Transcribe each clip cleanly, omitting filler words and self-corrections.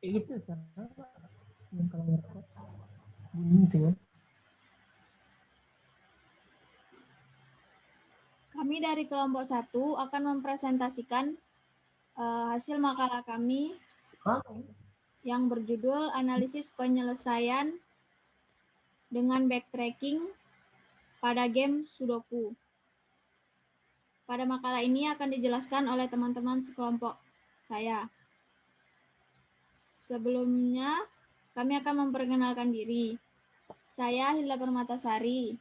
Itu sekarang yang kalau ngerokok bunyi itu kan. Kami dari kelompok 1 akan mempresentasikan hasil makalah kami yang berjudul Analisis Penyelesaian dengan Backtracking pada Game Sudoku. Pada makalah ini akan dijelaskan oleh teman-teman sekelompok saya. Sebelumnya, kami akan memperkenalkan diri. Saya Hilda Permatasari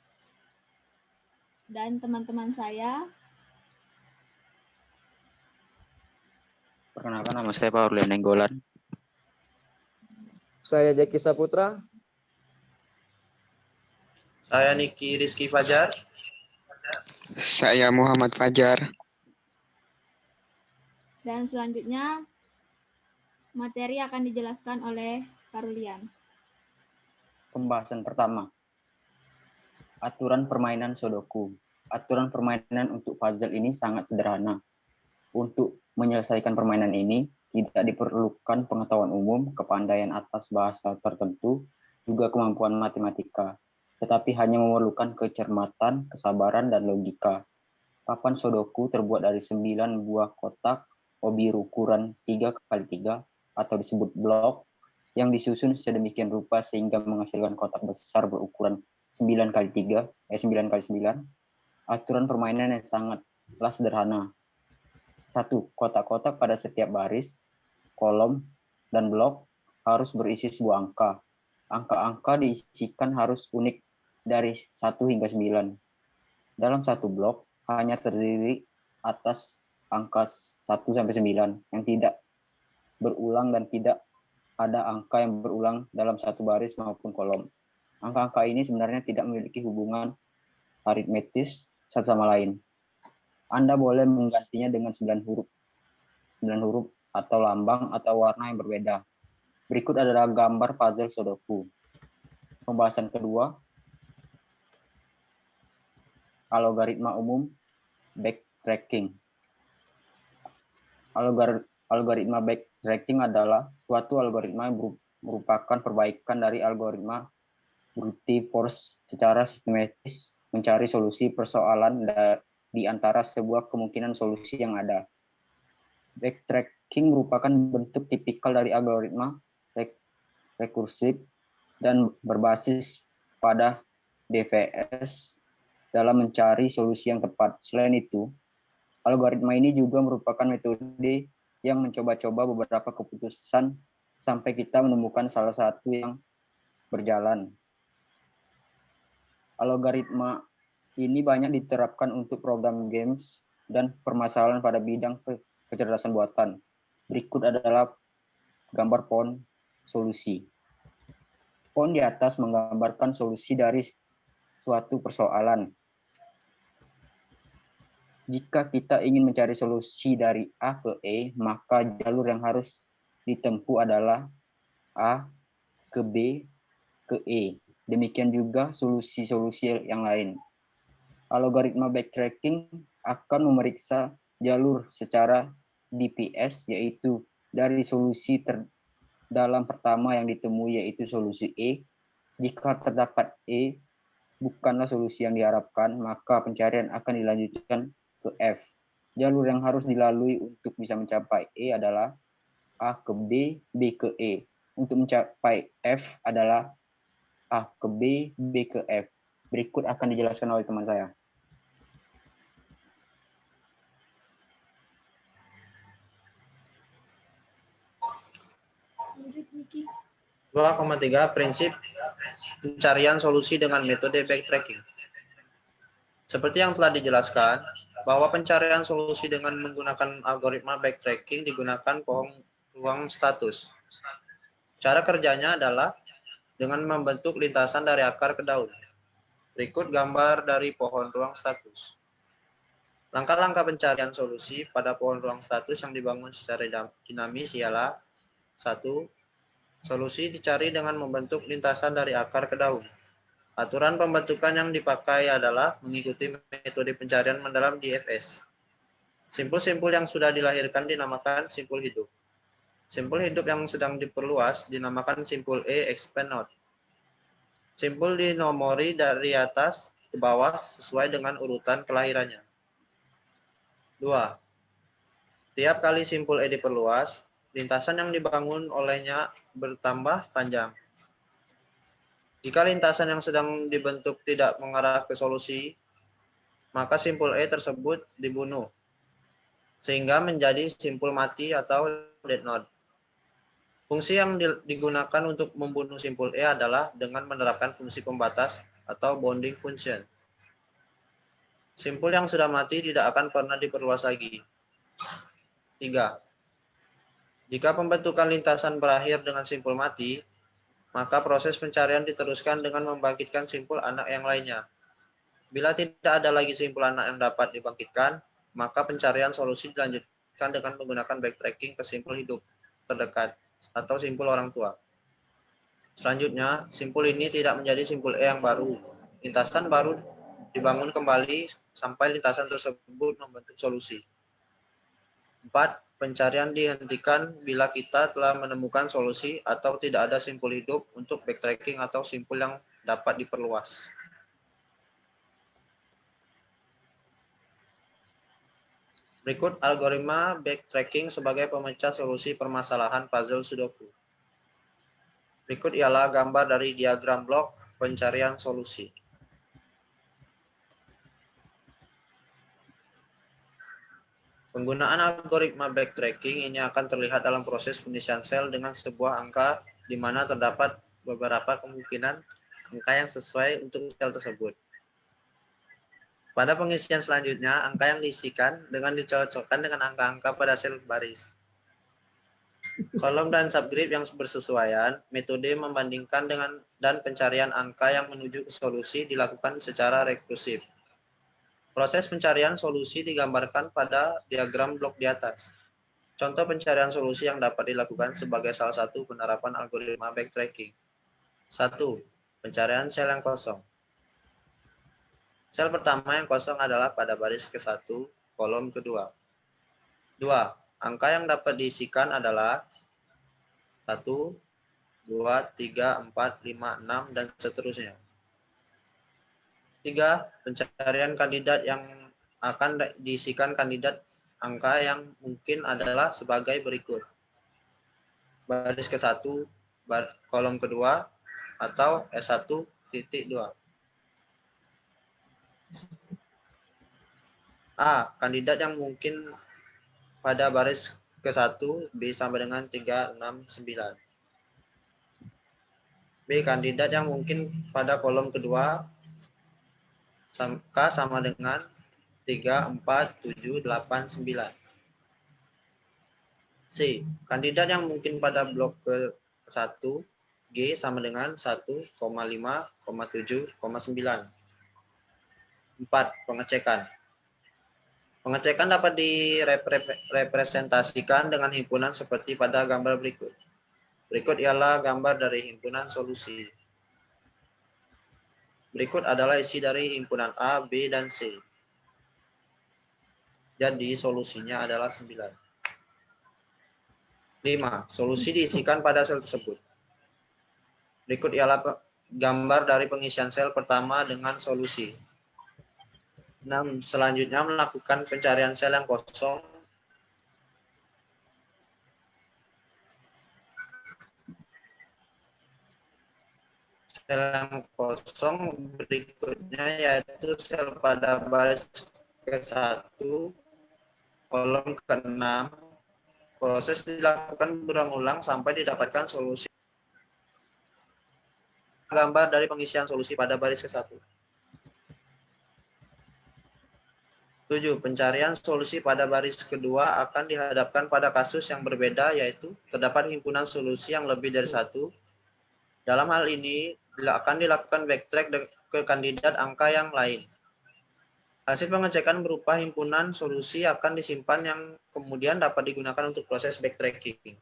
dan teman-teman saya. Perkenalkan, nama saya Pak Orlian Nenggolan. Saya Jeki Saputra. Saya Niki Rizky Fajar. Saya Muhammad Fajar. Dan selanjutnya, materi akan dijelaskan oleh Karulian. Pembahasan pertama. Aturan permainan Sudoku. Aturan permainan untuk puzzle ini sangat sederhana. Untuk menyelesaikan permainan ini, tidak diperlukan pengetahuan umum, kepandaian atas bahasa tertentu, juga kemampuan matematika, tetapi hanya memerlukan kecermatan, kesabaran, dan logika. Papan Sudoku terbuat dari 9 buah kotak obi ukuran 3x3 atau disebut blok yang disusun sedemikian rupa sehingga menghasilkan kotak besar berukuran 9x3, 9x9. Aturan permainan yang sangatlah sederhana. 1. Kotak-kotak pada setiap baris, kolom, dan blok harus berisi sebuah angka. Angka-angka diisikan harus unik dari 1 hingga 9. Dalam satu blok hanya terdiri atas angka 1 sampai 9 yang tidak berulang dan tidak ada angka yang berulang dalam satu baris maupun kolom. Angka-angka ini sebenarnya tidak memiliki hubungan aritmetis satu sama lain. Anda boleh menggantinya dengan 9 huruf atau lambang atau warna yang berbeda. Berikut adalah gambar puzzle Sudoku. Pembahasan kedua, algoritma umum backtracking. Algoritma backtracking adalah suatu algoritma yang merupakan perbaikan dari algoritma brute force secara sistematis mencari solusi persoalan di antara sebuah kemungkinan solusi yang ada. Backtracking merupakan bentuk tipikal dari algoritma rekursif dan berbasis pada DFS dalam mencari solusi yang tepat. Selain itu, algoritma ini juga merupakan metode yang mencoba-coba beberapa keputusan sampai kita menemukan salah satu yang berjalan. Algoritma ini banyak diterapkan untuk program games dan permasalahan pada bidang kecerdasan buatan. Berikut adalah gambar pohon solusi. Pohon di atas menggambarkan solusi dari suatu persoalan. Jika kita ingin mencari solusi dari A ke E, maka jalur yang harus ditempuh adalah A ke B ke E. Demikian juga solusi-solusi yang lain. Algoritma backtracking akan memeriksa jalur secara DPS, yaitu dari solusi terdalam pertama yang ditemui, yaitu solusi E. Jika terdapat E bukanlah solusi yang diharapkan, maka pencarian akan dilanjutkan ke F. Jalur yang harus dilalui untuk bisa mencapai E adalah A ke B, B ke E. Untuk mencapai F adalah A ke B, B ke F. Berikut akan dijelaskan oleh teman saya. Lanjut, Niki. 2,3 prinsip pencarian solusi dengan metode backtracking. Seperti yang telah dijelaskan, bahwa pencarian solusi dengan menggunakan algoritma backtracking digunakan pohon ruang status. Cara kerjanya adalah dengan membentuk lintasan dari akar ke daun. Berikut gambar dari pohon ruang status. Langkah-langkah pencarian solusi pada pohon ruang status yang dibangun secara dinamis ialah 1. Solusi dicari dengan membentuk lintasan dari akar ke daun. Aturan pembentukan yang dipakai adalah mengikuti metode pencarian mendalam DFS. Simpul-simpul yang sudah dilahirkan dinamakan simpul hidup. Simpul hidup yang sedang diperluas dinamakan simpul E expand not. Simpul dinomori dari atas ke bawah sesuai dengan urutan kelahirannya. 2. Tiap kali simpul E diperluas, lintasan yang dibangun olehnya bertambah panjang. Jika lintasan yang sedang dibentuk tidak mengarah ke solusi, maka simpul E tersebut dibunuh, sehingga menjadi simpul mati atau dead node. Fungsi yang digunakan untuk membunuh simpul E adalah dengan menerapkan fungsi pembatas atau bonding function. Simpul yang sudah mati tidak akan pernah diperluas lagi. 3. Jika pembentukan lintasan berakhir dengan simpul mati, maka proses pencarian diteruskan dengan membangkitkan simpul anak yang lainnya. Bila tidak ada lagi simpul anak yang dapat dibangkitkan, maka pencarian solusi dilanjutkan dengan menggunakan backtracking ke simpul hidup terdekat atau simpul orang tua. Selanjutnya, simpul ini tidak menjadi simpul E yang baru. Lintasan baru dibangun kembali sampai lintasan tersebut membentuk solusi. 4. Pencarian dihentikan bila kita telah menemukan solusi atau tidak ada simpul hidup untuk backtracking atau simpul yang dapat diperluas. Berikut algoritma backtracking sebagai pemecah solusi permasalahan puzzle Sudoku. Berikut ialah gambar dari diagram blok pencarian solusi. Penggunaan algoritma backtracking ini akan terlihat dalam proses pengisian sel dengan sebuah angka di mana terdapat beberapa kemungkinan angka yang sesuai untuk sel tersebut. Pada pengisian selanjutnya, angka yang diisikan dengan dicocokkan dengan angka-angka pada sel baris. Kolom dan subgrid yang bersesuaian, metode membandingkan dan pencarian angka yang menuju ke solusi dilakukan secara rekursif. Proses pencarian solusi digambarkan pada diagram blok di atas. Contoh pencarian solusi yang dapat dilakukan sebagai salah satu penerapan algoritma backtracking. 1. Pencarian sel yang kosong. Sel pertama yang kosong adalah pada baris ke-1, kolom kedua. 2. Angka yang dapat diisikan adalah 1, 2, 3, 4, 5, 6, dan seterusnya. 3. Pencarian kandidat yang akan diisikan kandidat angka yang mungkin adalah sebagai berikut. Baris ke-1, kolom kedua, atau S1.2. A. Kandidat yang mungkin pada baris ke-1, B sama dengan 3, 6, 9. B. Kandidat yang mungkin pada kolom kedua, K sama dengan 3, 4, 7, 8, 9. C. Kandidat yang mungkin pada blok ke-1, G sama dengan 1,5, 7,9. 4. Pengecekan. Pengecekan dapat direpresentasikan dengan himpunan seperti pada gambar berikut. Berikut ialah gambar dari himpunan solusi. Berikut adalah isi dari himpunan A, B, dan C. Jadi solusinya adalah 9. 5. Solusi diisikan pada sel tersebut. Berikut ialah gambar dari pengisian sel pertama dengan solusi. 6. Selanjutnya melakukan pencarian sel yang kosong. Sel yang kosong berikutnya yaitu sel pada baris ke-1, kolom ke-6. Proses dilakukan berulang-ulang sampai didapatkan solusi. Gambar dari pengisian solusi pada baris ke-1. 7. Pencarian solusi pada baris kedua akan dihadapkan pada kasus yang berbeda, yaitu terdapat himpunan solusi yang lebih dari satu. Dalam hal ini akan dilakukan backtrack ke kandidat angka yang lain. Hasil pengecekan berupa himpunan solusi akan disimpan yang kemudian dapat digunakan untuk proses backtracking.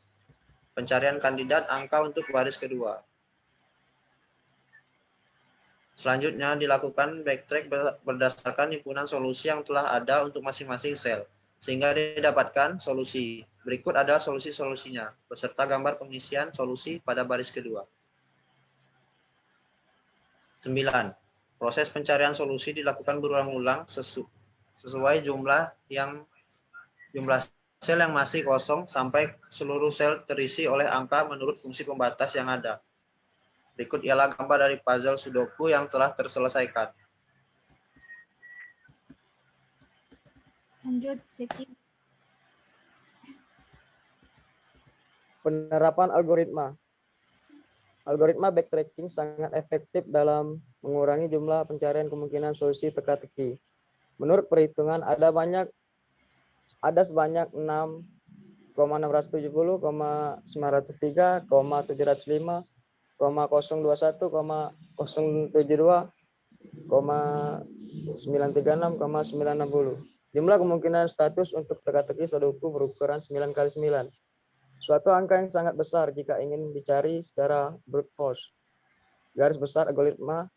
Pencarian kandidat angka untuk baris kedua. Selanjutnya dilakukan backtrack berdasarkan himpunan solusi yang telah ada untuk masing-masing sel, sehingga didapatkan solusi. Berikut adalah solusi-solusinya, beserta gambar pengisian solusi pada baris kedua. 9. Proses pencarian solusi dilakukan berulang-ulang sesuai jumlah sel yang masih kosong sampai seluruh sel terisi oleh angka menurut fungsi pembatas yang ada. Berikut ialah gambar dari puzzle Sudoku yang telah terselesaikan. Lanjut, Jeki. Penerapan algoritma. Algoritma backtracking sangat efektif dalam mengurangi jumlah pencarian kemungkinan solusi teka-teki. Menurut perhitungan ada sebanyak 6,670,903,705,021,072, 0,936,960. Jumlah kemungkinan status untuk teka-teki Sudoku berukuran 9x9. Suatu angka yang sangat besar jika ingin dicari secara brute force. Garis besar algoritma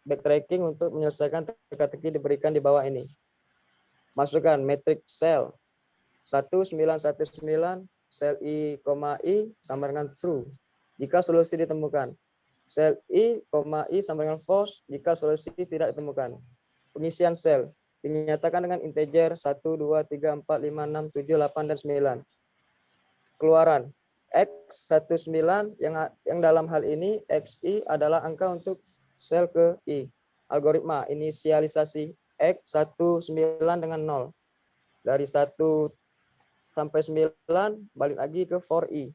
backtracking untuk menyelesaikan teka-teki diberikan di bawah ini. Masukkan matrix sel 1919 sel I, sama dengan true jika solusi ditemukan. Sel I, sama dengan false jika solusi tidak ditemukan. Pengisian sel dinyatakan dengan integer 1, 2, 3, 4, 5, 6, 7, 8, dan 9. Keluaran X19 yang dalam hal ini XI adalah angka untuk sel ke I. Algoritma inisialisasi X19 dengan 0. Dari 1 sampai 9 balik lagi ke for I.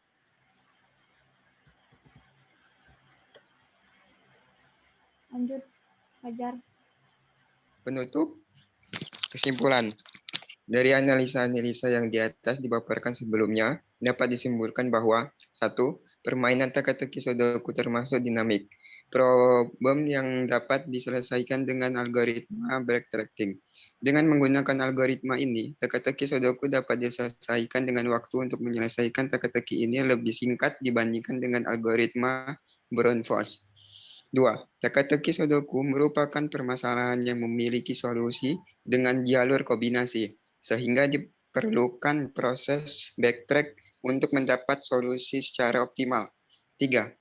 Lanjut, Fajar. Penutup, kesimpulan. Dari analisa-analisa yang di atas dipaparkan sebelumnya, dapat disimpulkan bahwa 1. Permainan teka-teki Sudoku termasuk dinamik. Problem yang dapat diselesaikan dengan algoritma backtracking. Dengan menggunakan algoritma ini, teka-teki Sudoku dapat diselesaikan dengan waktu untuk menyelesaikan teka-teki ini lebih singkat dibandingkan dengan algoritma brute force. 2. Teka-teki Sudoku merupakan permasalahan yang memiliki solusi dengan jalur kombinasi, sehingga diperlukan proses backtrack untuk mendapat solusi secara optimal. 3.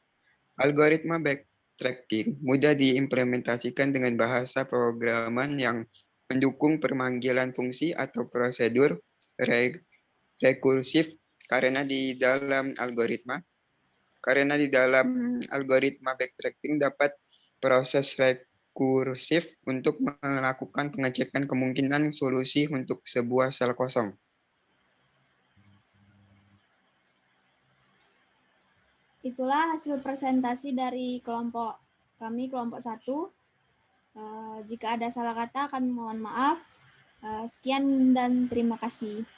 Algoritma backtracking mudah diimplementasikan dengan bahasa programan yang mendukung pemanggilan fungsi atau prosedur rekursif karena di dalam algoritma backtracking dapat proses rekursif untuk melakukan pengecekan kemungkinan solusi untuk sebuah sel kosong. Itulah hasil presentasi dari kelompok 1. Jika ada salah kata, kami mohon maaf. Sekian dan terima kasih.